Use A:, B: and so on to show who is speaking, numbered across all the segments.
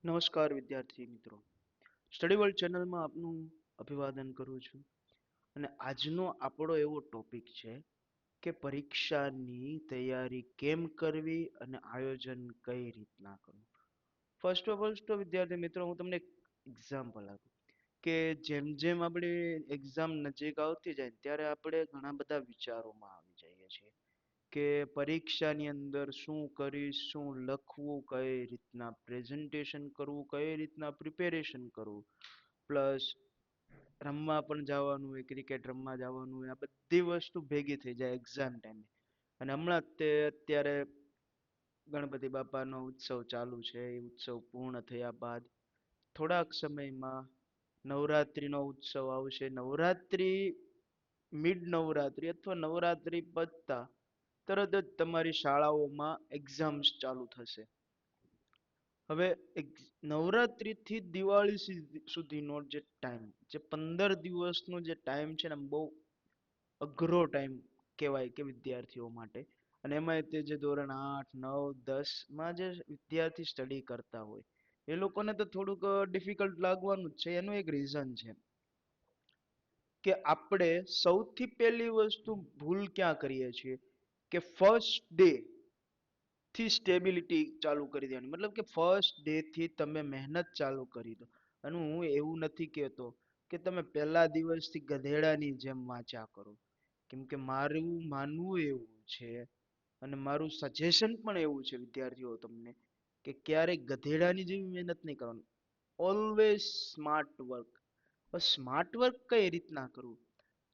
A: નમસ્કાર વિદ્યાર્થી મિત્રો, સ્ટડી વર્લ્ડ ચેનલમાં આપનું અભિવાદન કરું છું. અને આજનો આપણો એવો ટોપિક છે કે પરીક્ષાની તૈયારી કેમ કરવી અને આયોજન કઈ રીતના કરવું. ફર્સ્ટ ઓફ ઓલ તો વિદ્યાર્થી મિત્રો, હું તમને એક એક્ઝામ્પલ આપું કે જેમ જેમ આપણે એક્ઝામ નજીક આવતી જાય ત્યારે આપણે ઘણા બધા વિચારોમાં આવી જઈએ છીએ કે પરીક્ષાની અંદર શું કરીશ, શું લખવું, કઈ રીતના પ્રેઝન્ટેશન કરવું, કઈ રીતના પ્રિપેરેશન કરવું, પ્લસ રમવા પણ જવાનું હોય, ક્રિકેટ રમવા જવાનું હોય, આ બધી વસ્તુ ભેગી થઈ જાય એક્ઝામ ટાઈમે. અને હમણાં તે અત્યારે ગણપતિ બાપાનો ઉત્સવ ચાલુ છે. એ ઉત્સવ પૂર્ણ થયા બાદ થોડાક સમયમાં નવરાત્રીનો ઉત્સવ આવશે. નવરાત્રી, મિડ નવરાત્રી અથવા નવરાત્રી પતતા તરત જ તમારી શાળાઓમાં એક્ઝામ્સ ચાલુ થશે. હવે નવરાત્રીથી દિવાળી સુધીનો જે ટાઈમ, જે 15 દિવસનો જે ટાઈમ છે ને, બહુ અઘરો ટાઈમ કહેવાય કે વિદ્યાર્થીઓ માટે. અને એમાં તે જે ધોરણ 8, 9, 10માં જે વિદ્યાર્થી સ્ટડી કરતા હોય એ લોકોને તો થોડુંક ડિફિકલ્ટ લાગવાનું જ છે. એનું એક રીઝન છે કે આપણે સૌથી પહેલી વસ્તુ ભૂલ ક્યાં કરીએ છીએ કે ફર્સ્ટ ડે થી સ્ટેબિલિટી ચાલુ કરી દેવાની. મતલબ કે ફર્સ્ટ ડે થી તમે મહેનત ચાલુ કરી દો. અને હું એવું નથી કહેતો કે તમે પહેલા દિવસથી ગધેડાની જેમ વાંચ્યા કરો, કેમ કે મારું માનવું એવું છે અને મારું સજેશન પણ એવું છે વિદ્યાર્થીઓ તમને, કે ક્યારેક ગધેડાની જેવી મહેનત નહીં કરવાની. Always smart work. Smart work કઈ રીતના કરવું?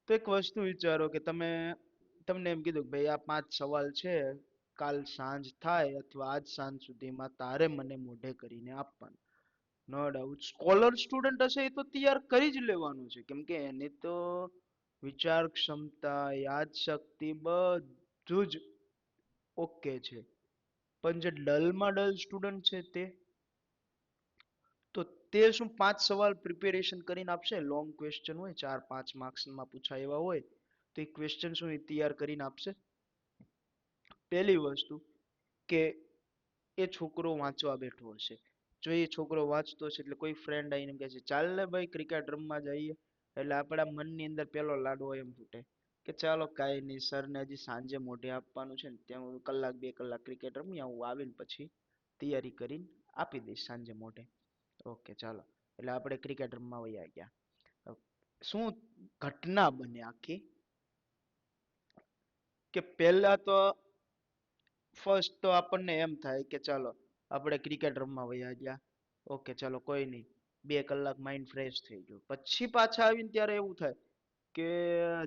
A: તો એક વસ્તુ વિચારો કે તમને એમ કીધું કે ભાઈ આ 5 સવાલ છે, કાલ સાંજ થાય અથવા આજ સાંજ સુધીમાં તારે મને મોઢે કરીને આપવાનું. નો ડાઉટ સ્કોલર સ્ટુડન્ટ હશે એ તો તૈયાર કરી જ લેવાનું છે, કેમ કે એની તો વિચાર ક્ષમતા, યાદ શક્તિ બધું જ ઓકે છે. પણ જે ડલમાં ડલ સ્ટુડન્ટ છે તે શું 5 સવાલ પ્રિપેરેશન કરીને આપશે? લોંગ ક્વેશ્ચન હોય, 4-5 માર્ક્સમાં પૂછાય એવા હોય, તો એ ક્વેશ્ચન શું એ તૈયાર કરીને આપશે? પહેલી વસ્તુ કે એ છોકરો વાંચવા બેઠો હશે. જો એ છોકરો વાંચતો હશે એટલે કોઈ ફ્રેન્ડ આવીને કહે છે ચાલ ને ભાઈ ક્રિકેટ રમવા જઈએ, એટલે આપણા મનની અંદર પેલો લાડવો એમ ફૂટે કે ચાલો કાંઈ નહીં, સરને હજી સાંજે મોઢે આપવાનું છે ને, ત્યાં 1-2 કલાક ક્રિકેટ રમી આવું, આવીને પછી તૈયારી કરીને આપી દઈશ સાંજે મોઢે. ઓકે ચાલો, એટલે આપણે ક્રિકેટ રમવા વયા ગયા. શું ઘટના બને આખી કે પહેલા તો ફર્સ્ટ તો આપણને એમ થાય કે ચાલો આપણે ક્રિકેટ રમવા વયા ગયા, ઓકે ચાલો કોઈ નહીં, 2 કલાક માઇન્ડ ફ્રેશ થઈ ગયું. પછી પાછા આવીને ત્યારે એવું થાય કે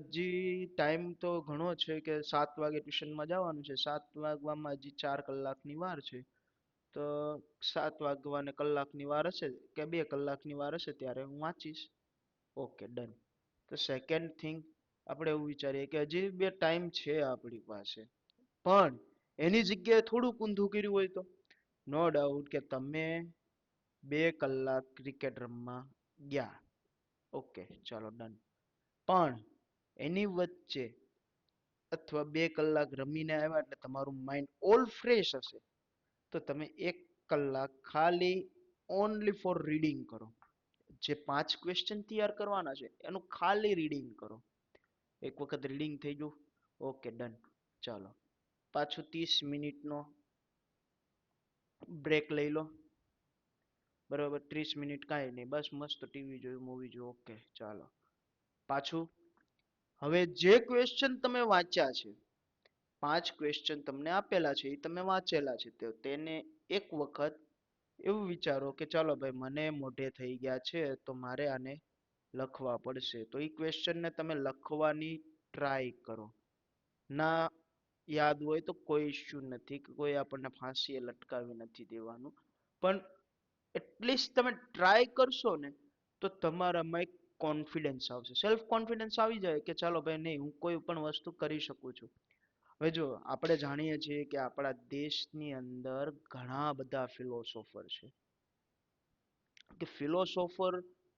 A: હજી ટાઈમ તો ઘણો છે, કે 7 વાગે ટ્યુશનમાં જવાનું છે, 7 વાગવામાં હજી 4 કલાકની વાર છે. તો 7 વાગવાને કલાકની વાર હશે કે 2 કલાકની વાર હશે ત્યારે હું વાંચીશ. Okay done. તો સેકન્ડ થિંગ આપણે એવું વિચારીએ કે હજી બે ટાઈમ છે આપણી પાસે, પણ એની જગ્યાએ થોડુંક ઊંધું કર્યું હોય તો નો ડાઉટ કે તમે 2 કલાક ક્રિકેટ રમવા ગયા, ઓકે ચાલો ડન. પણ એની વચ્ચે અથવા 2 કલાક રમીને આવ્યા એટલે તમારું માઇન્ડ ઓલ ફ્રેશ હશે, તો તમે 1 કલાક ખાલી ઓનલી ફોર રીડિંગ કરો. જે 5 ક્વેશ્ચન તૈયાર કરવાના છે એનું ખાલી રીડિંગ કરો. એક વખત રીડિંગ થઈ ગયું, ઓકે ડન. ચાલો પાછું 30 મિનિટનો બ્રેક લઈ લો. બરાબર, 30 મિનિટ કાંઈ નહીં, બસ મસ્ત ટીવી જોયું, મૂવી જોયું, ઓકે ચાલો પાછું. હવે જે ક્વેશ્ચન તમે વાંચ્યા છે, 5 ક્વેશ્ચન તમને આપેલા છે, એ તમે વાંચેલા છે, તો તેને એક વખત એવું વિચારો કે ચાલો ભાઈ મને મોઢે થઈ ગયા છે તો મારે આને લખવા પડશે. તો એ ક્વેશ્ચનને તમે લખવાની ટ્રાય કરો. ના યાદ હોય તો કોઈ ઇશ્યુ નથી, કે કોઈ આપણને ફાંસીએ લટકાવી નથી દેવાનું, પણ એટલીસ્ટ તમે ટ્રાય કરશો ને તો તમારામાં એક કોન્ફિડન્સ આવશે, સેલ્ફ કોન્ફિડન્સ આવી જાય કે ચાલો ભાઈ નહીં, હું કોઈ પણ વસ્તુ કરી શકું છું. હવે જો આપણે જાણીએ છીએ કે આપણા દેશની અંદર ઘણા બધા ફિલોસોફર છે, કે ફિલોસોફર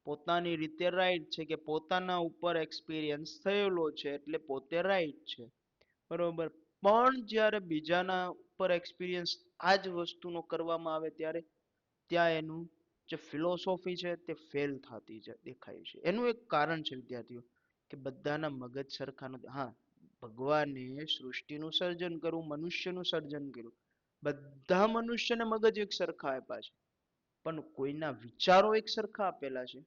A: પોતાની રીતે રાઈટ છે, કે પોતાના ઉપર એક્સપિરિયન્સ થયેલો છે એટલે પોતે રાઈટ છે, બરોબર. પણ જ્યારે બીજાના ઉપર એક્સપિરિયન્સ આ જ વસ્તુનો કરવામાં આવે ત્યારે ત્યાં એનું જે ફિલોસોફી છે તે ફેલ થતી દેખાય છે. એનું એક કારણ છે વિદ્યાર્થીઓ કે બધાના મગજ સરખા નથી. હા, ભગવાને સૃષ્ટિનું સર્જન કર્યું, મનુષ્યનું સર્જન કર્યું, બધા મનુષ્યને મગજ એક સરખા આપ્યા છે, પણ કોઈના વિચારો એક સરખા આપેલા છે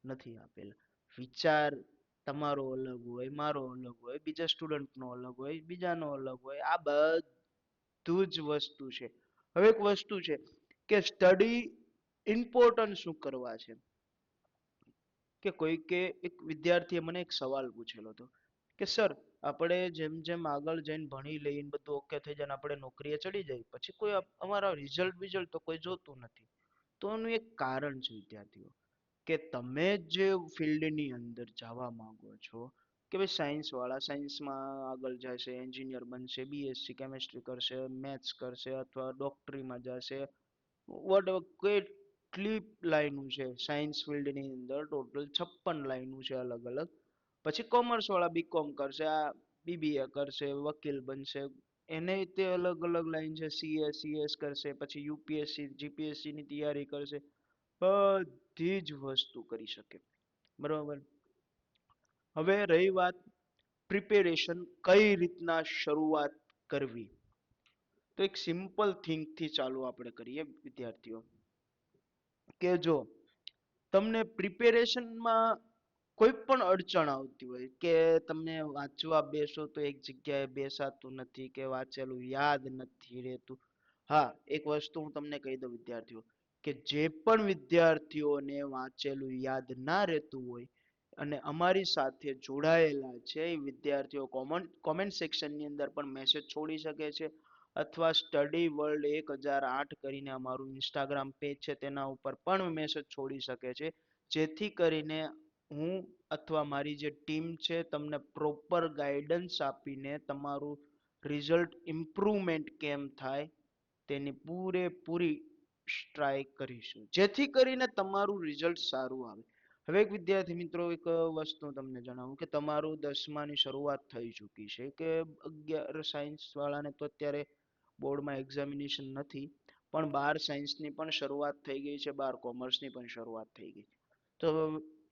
A: નથી આપેલા. વિચાર તમારો અલગ હોય, મારો અલગ હોય, બીજા સ્ટુડન્ટનો અલગ હોય, બીજાનો અલગ હોય. આ બધું જ વસ્તુ છે. હવે એક વસ્તુ છે કે સ્ટડી ઇમ્પોર્ટન્ટ શું કરવા છે. કે કોઈકે એક વિદ્યાર્થીએ મને એક સવાલ પૂછેલો હતો કે સર, આપણે જેમ જેમ આગળ જઈને ભણી લઈને બધું ઓકે થઈ જાય, આપણે નોકરીએ ચડી જાય, પછી કોઈ અમારા રિઝલ્ટ તો કોઈ જોતું નથી. તો એનું એક કારણ છે વિદ્યાર્થીઓ કે તમે જે ફિલ્ડની અંદર જવા માંગો છો કે ભાઈ સાયન્સ વાળા સાયન્સમાં આગળ જશે, એન્જિનિયર બનશે, બીએસસી કેમેસ્ટ્રી કરશે, મેથ્સ કરશે અથવા ડોક્ટરીમાં જશે, વોટ કેટલી લાઈનો છે સાયન્સ ફિલ્ડની અંદર, ટોટલ 56 લાઈનો છે અલગ અલગ. પછી કોમર્સ વાળા બીકોમ કરશે, આ બીબીએ કરશે, વકીલ બનશે, એને તે અલગ અલગ લાઈન છે, સીએસ કરશે, પછી યુપીએસસી જીપીએસસી ની તૈયારી કરશે. બધી જ વસ્તુ કરી શકે, બરોબર. હવે રહી વાત પ્રિપેરેશન કઈ રીતના શરૂઆત કરવી, તો એક સિમ્પલ થિંક થી ચાલુ આપણે કરીએ વિદ્યાર્થીઓ કે જો તમને પ્રિપેરેશનમાં કોઈ પણ અડચણ આવતી હોય કે તમને વાંચવા બેસો તો એક જગ્યાએ બેસાતું નથી કે વાંચેલું યાદ નથી રહેતું. હા, એક વસ્તુ હું તમને કહી દઉં વિદ્યાર્થીઓ કે જે પણ વિદ્યાર્થીઓને વાંચેલું યાદ ના રહેતું હોય અને અમારી સાથે જોડાયેલા છે એ વિદ્યાર્થીઓ કોમેન્ટ સેક્શનની અંદર પણ મેસેજ છોડી શકે છે, અથવા સ્ટડી વર્લ્ડ 1008 કરીને અમારું ઇન્સ્ટાગ્રામ પેજ છે તેના ઉપર પણ મેસેજ છોડી શકે છે, જેથી કરીને હું અથવા મારી જે ટીમ છે તમને પ્રોપર ગાઈડન્સ આપીને તમારું રિઝલ્ટ ઇમ્પ્રુવમેન્ટ કેમ થાય તેની પૂરેપૂરી ટ્રાય કરીશું, જેથી કરીને તમારું રિઝલ્ટ સારું આવે. હવે એક વિદ્યાર્થી મિત્રો એક વસ્તુ તમને જણાવું કે તમારું 10માની શરૂઆત થઈ ચૂકી છે કે 11 સાયન્સ વાળાને તો અત્યારે બોર્ડમાં એક્ઝામિનેશન નથી, પણ 12 સાયન્સની પણ શરૂઆત થઈ ગઈ છે, 12 કોમર્સની પણ શરૂઆત થઈ ગઈ. તો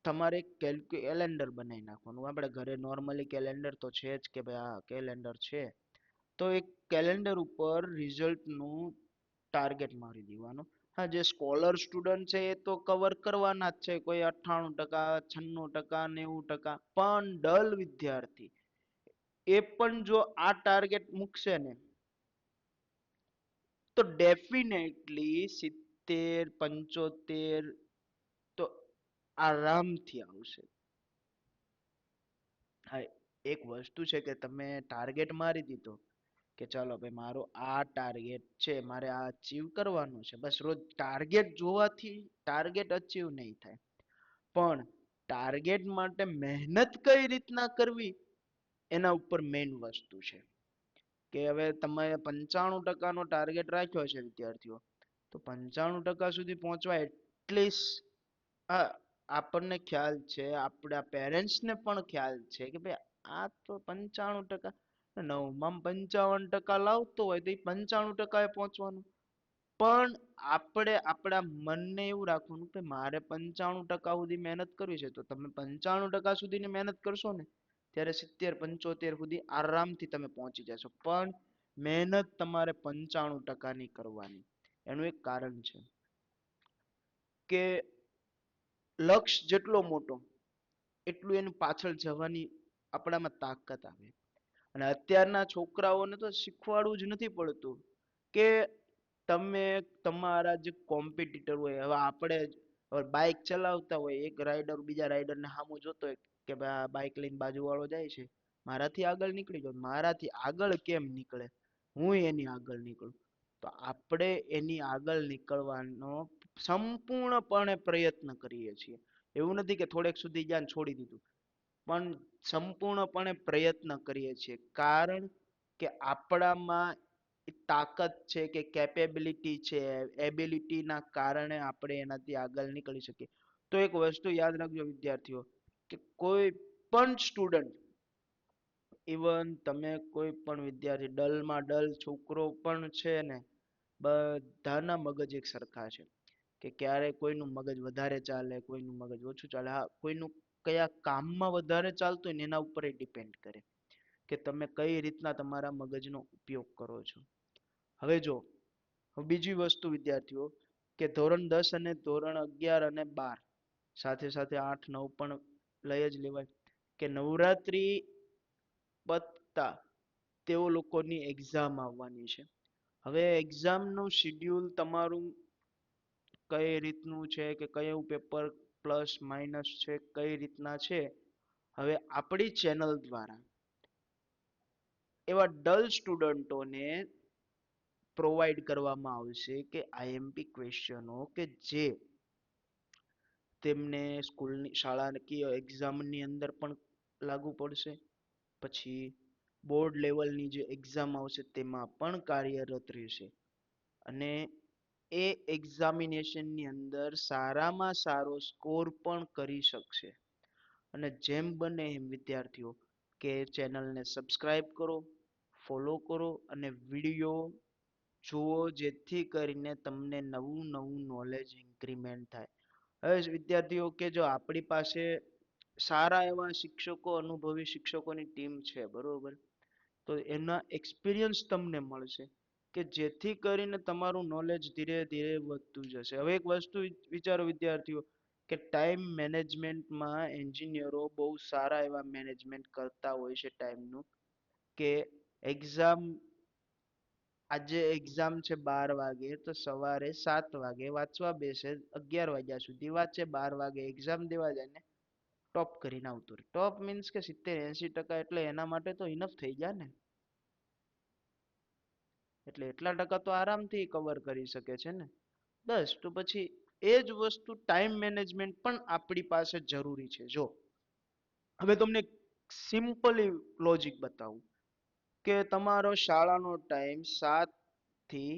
A: તમારે કેલેન્ડર બનાવી નાખવાનું. આપણે ઘરે નોર્મલી કેલેન્ડર તો છે જ કે ભાઈ આ કેલેન્ડર છે, તો એક કેલેન્ડર ઉપર રિઝલ્ટનું ટાર્ગેટ મારી દેવાનું. હા, જે સ્કોલર સ્ટુડન્ટ છે એ તો કવર કરવાના જ છે, કોઈ 98%, 96%, 90%, પણ ડલ વિદ્યાર્થી એ પણ જો આ ટાર્ગેટ મૂકશે ને તો ડેફિનેટલી 70, 75 તો આરામથી આવશે. હા, એક વસ્તુ છે કે તમે ટાર્ગેટ મારી દીધો કે ચાલો ભાઈ મારો આ ટાર્ગેટ છે, મારે આ અચીવ કરવાનું છે, બસ રોજ ટાર્ગેટ જોવાથી ટાર્ગેટ અચીવ નહીં થાય, પણ ટાર્ગેટ માટે મહેનત કઈ રીતના કરવી એના ઉપર મેઇન વસ્તુ છે. કે હવે તમે 95% નો ટાર્ગેટ રાખ્યો છે વિદ્યાર્થીઓ, તો 95% સુધી પહોંચવા એટલીસ્ટ આપણને ખ્યાલ છે, આપણા પેરેન્ટ્સને પણ ખ્યાલ છે કે ભાઈ આ તો 95%, 9માં 55% લાવતો હોય તો એ 95% પહોંચવાનું. પણ આપણે આપણા મનને એવું રાખવાનું કે મારે 95% સુધી મહેનત કરવી છે, તો તમે 95% સુધીની મહેનત કરશો ને ત્યારે 70, 75 સુધી આરામથી તમે પહોંચી જશો. પણ મહેનત તમારે 95%ની કરવાની. એનું એક કારણ છે કે લક્ષ્ય જેટલો મોટો એટલું એની પાછળ જવાની આપણામાં તાકાત આવે. અને અત્યારના છોકરાઓને તો શીખવાડવું જ નથી પડતું કે તમે તમારા જે કોમ્પિટિટર હોય, હવે આપણે બાઇક ચલાવતા હોય, એક રાઈડર બીજા રાઈડરને સામું જોતો હોય કે ભાઈ આ બાઇક લઈને બાજુવાળો જાય છે, મારાથી આગળ નીકળી જાવ, મારાથી આગળ કેમ નીકળે, હું એની આગળ નીકળું. તો આપણે એની આગળ નીકળવાનો સંપૂર્ણપણે પ્રયત્ન કરીએ છીએ. એવું નથી કે થોડેક સુધી જ્ઞાન છોડી દીધું, પણ સંપૂર્ણપણે પ્રયત્ન કરીએ છીએ, કારણ કે આપણામાં તાકાત છે કે કેપેબિલિટી છે, એબિલિટીના કારણે આપણે એનાથી આગળ નીકળી શકીએ. તો એક વસ્તુ યાદ રાખજો વિદ્યાર્થીઓ કે કોઈ પણ સ્ટુડન્ટ, ઇવન તમે કોઈ પણ વિદ્યાર્થી ડલમાં ડલ છોકરો પણ છે ને, બધાના મગજ એક સરખા છે કે ક્યારે કોઈનું મગજ વધારે ચાલે, કોઈનું મગજ ઓછું ચાલે. હા, કોઈનું કયા કામમાં વધારે ચાલતું હોય ને એના ઉપર ડિપેન્ડ કરે કે તમે કઈ રીતના તમારા મગજનો ઉપયોગ કરો છો. હવે જો બીજી વસ્તુ વિદ્યાર્થીઓ કે ધોરણ 10 અને ધોરણ 11 અને 12 સાથે સાથે 8 9 પણ લઈ જ લેવાય કે નવરાત્રી પતતા તેઓ લોકોની એક્ઝામ આવવાની છે. હવે એક્ઝામનું શિડ્યુલ તમારું કઈ રીતનું છે કે કયું પેપર પ્લસ માઇનસ છે કઈ રીતના છે, હવે આપણી ચેનલ દ્વારા એવા ડલ સ્ટુડન્ટોને પ્રોવાઈડ કરવામાં આવશે કે આઈએમપી ક્વેશ્ચનો કે જે તેમને સ્કૂલની શાળાકીય એક્ઝામની અંદર પણ લાગુ પડશે, પછી બોર્ડ લેવલની જે એક્ઝામ આવશે તેમાં પણ કાર્યરત રહેશે અને એ એક્ઝામિનેશનની અંદર સારામાં સારો સ્કોર પણ કરી શકશે. અને જેમ બને એમ વિદ્યાર્થીઓ કે ચેનલને સબસ્ક્રાઇબ કરો, ફોલો કરો અને વિડીયો જુઓ જેથી કરીને તમને નવું નવું નોલેજ ઇન્ક્રીમેન્ટ થાય. હવે વિદ્યાર્થીઓ કે જો આપણી પાસે સારા એવા શિક્ષકો, અનુભવી શિક્ષકોની ટીમ છે બરોબર, તો એના એક્સપિરિયન્સ તમને મળશે કે જેથી કરીને તમારું નોલેજ ધીરે ધીરે વધતું જશે. હવે એક વસ્તુ વિચારો વિદ્યાર્થીઓ કે ટાઈમ મેનેજમેન્ટમાં એન્જિનિયરો બહુ સારા એવા મેનેજમેન્ટ કરતા હોય છે ટાઈમનું કે એક્ઝામ આજે એક્ઝામ છે 12 વાગે તો સવારે 7 વાગે વાંચવા બેસે, 11 વાગ્યા સુધી વાંચે, 12 વાગે એક્ઝામ દેવા જાય ને ટોપ કરીને આવતું રહે. ટોપ મીન્સ કે 70-80% એટલે એના માટે તો ઇનફ થઈ ગયા ને, એટલે એટલા ટકા તો આરામથી કવર કરી શકે છે ને. બસ તો પછી એ જ વસ્તુ ટાઈમ મેનેજમેન્ટ પણ આપણી પાસે જરૂરી છે. જો હવે તમને સિમ્પલી લોજિક બતાવું કે તમારો શાળાનો ટાઈમ 7 થી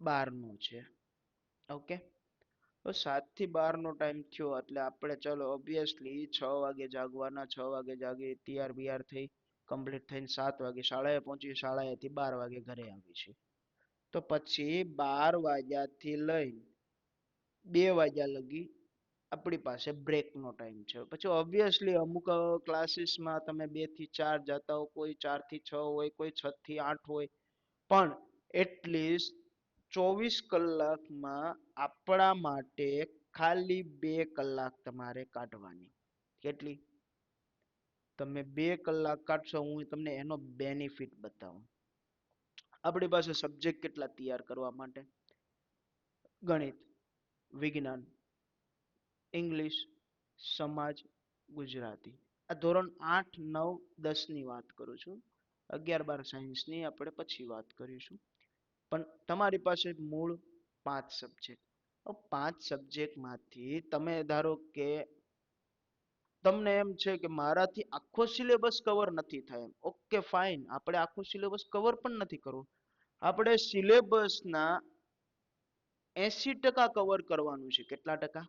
A: 12 નો છે. ઓકે, તો 7 થી 12 નો ટાઈમ થયો એટલે આપણે ચલો ઓબ્વિયસલી 6 વાગે જાગવાના, 6 વાગે જાગી તૈયાર બિયાર થઈ કમ્પ્લીટ થઈને 7 વાગે શાળાએ પહોંચી, શાળાએથી 12 વાગે ઘરે આવી છે. તો પછી 12 વાગ્યાથી લઈ 2 વાગ્યા લગી આપણી પાસે બ્રેકનો ટાઈમ છે. પછી ઓબ્વિયસલી અમુક ક્લાસીસમાં તમે 2 થી 4 જતા હો, કોઈ 4 થી 6 હોય, કોઈ 6 થી 8 હોય, પણ એટલીસ્ટ 24 કલાકમાં આપણા માટે ખાલી 2 કલાક તમારે કાઢવાની. કેટલી? તમે 2 કલાક કાઢશો, હું તમને એનો બેનિફિટ બતાવું. આપણી પાસે સબ્જેક્ટ કેટલા તૈયાર કરવા માટે? ગણિત, વિજ્ઞાન, ઇંગ્લિશ, સમાજ, ગુજરાતી. આ ધોરણ 8 9 10 ની વાત કરું છું. 11 12 સાયન્સની આપણે પછી વાત કરીશું. પણ તમારી પાસે મૂળ 5 સબ્જેક્ટ. 5 સબ્જેક્ટમાંથી તમે ધારો કે તમને એમ છે કે મારાથી આખો સિલેબસ કવર નથી થાય, ઓકે ફાઇન, આપણે આખો સિલેબસ કવર પણ નથી કરવો, આપણે સિલેબસના 80% કવર કરવાનું છે. કેટલા ટકા?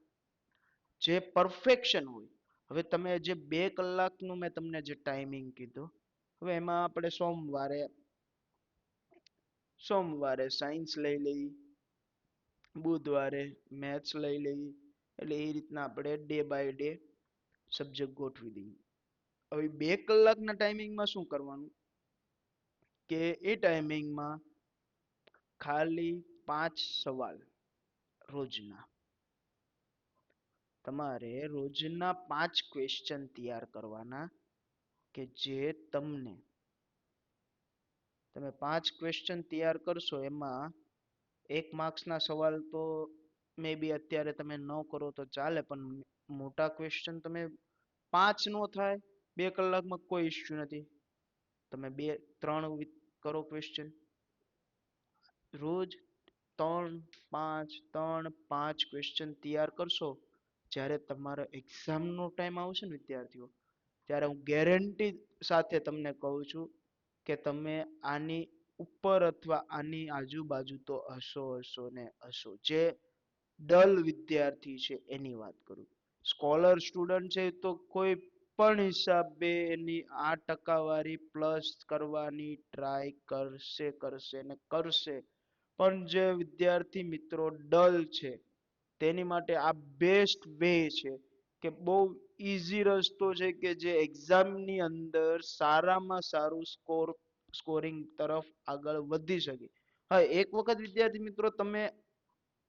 A: જે પરફેક્શન હોય. હવે તમે જે 2 કલાકનું મેં તમને જે ટાઈમિંગ કીધું, હવે એમાં આપણે સોમવારે સાયન્સ લઈ લઈ, બુધવારે મેથ્સ લઈ લઈ, એટલે એ રીતના આપણે ડે બાય ડે સબ્જેક્ટ ગોઠવી દઈએ. હવે 2 કલાકના ટાઈમિંગમાં શું કરવાનું કે એ ટાઈમિંગમાં ખાલી 5 સવાલ રોજના, તમારે રોજના 5 ક્વેશ્ચન તૈયાર કરવાના કે જે તમે 5 ક્વેશ્ચન તૈયાર કરશો એમાં 1 માર્ક્સના સવાલ તો મે બી અત્યારે તમે ન કરો તો ચાલે, પણ મોટા ક્વેશ્ચન તમે 5 નો થાય 2 કલાકમાં કોઈ ઇશ્યુ નથી. તમે 2 3 કરો ક્વેશ્ચન રોજ, 3 5 ક્વેશ્ચન તૈયાર કરશો. જ્યારે તમારો એક્ઝામનો ટાઈમ આવશે ને વિદ્યાર્થીઓ, ત્યારે હું ગેરંટી સાથે તમને કહું છું કે તમે આની ઉપર અથવા આની આજુબાજુ તો હશો ને હશો. જે ડલ વિદ્યાર્થી છે એની વાત કરું, સ્કોલર સ્ટુડન્ટ છે તો કોઈ પણ હિસાબે એની આ ટકાવારી પ્લસ કરવાની ટ્રાય કરશે ને કરશે. પણ જે વિદ્યાર્થી મિત્રો ડલ છે તેની માટે આ બેસ્ટ વે છે કે બહુ ઈઝી રસ્તો છે કે જે એક્ઝામની અંદર સારામાં સારું સ્કોરિંગ તરફ આગળ વધી શકે. હા, એક વખત વિદ્યાર્થી મિત્રો તમે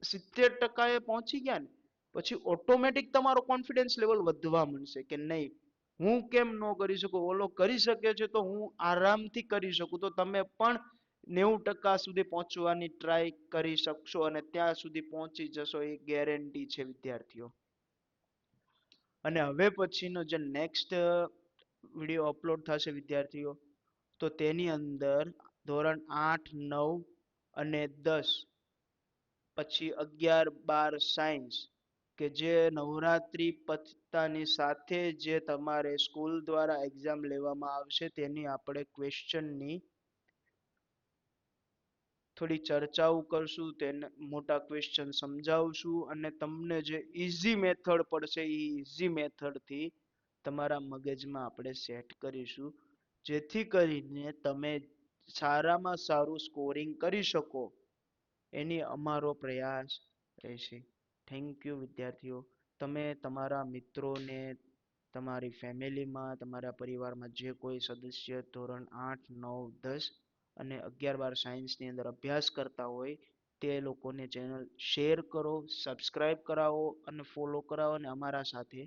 A: 70% એ પહોંચી ગયા ને પછી ઓટોમેટિક તમારો કોન્ફિડન્સ લેવલ વધવા માંડશે કે નહીં, હું કેમ ન કરી શકું, ઓલો કરી શકે છે તો હું આરામથી કરી શકું. તો તમે પણ 90% સુધી પહોંચવાની ટ્રાય કરી શકશો અને ત્યાં સુધી પહોંચી જશો એ ગેરંટી છે વિદ્યાર્થીઓ. અને હવે પછીનો જે નેક્સ્ટ વિડીયો અપલોડ થશે વિદ્યાર્થીઓ, તો તેની અંદર ધોરણ 8, 9 અને 10 પછી 11, 12 સાયન્સ કે જે નવરાત્રી પતતાની સાથે જે તમારે સ્કૂલ દ્વારા એક્ઝામ લેવામાં આવશે તેની આપણે ક્વેશ્ચનની થોડી ચર્ચાઓ કરશું, તેને મોટા ક્વેશ્ચન સમજાવશું અને તમને જે ઈઝી મેથડ પડશે એ ઈઝી મેથડથી તમારા મગજમાં આપણે સેટ કરીશું, જેથી કરીને તમે સારામાં સારું સ્કોરિંગ કરી શકો એની અમારો પ્રયાસ રહેશે. થેન્ક યુ વિદ્યાર્થીઓ. તમે તમારા મિત્રોને, તમારી ફેમિલીમાં, તમારા પરિવારમાં જે કોઈ સદસ્ય ધોરણ 8, 9, 10 અને 11, 12 સાયન્સની અંદર અભ્યાસ કરતા હોય તે લોકોને ચેનલ શેર કરો, સબસ્ક્રાઇબ કરાવો અને ફોલો કરાવો અને અમારા સાથે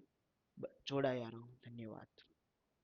A: જોડાયા રહો. ધન્યવાદ.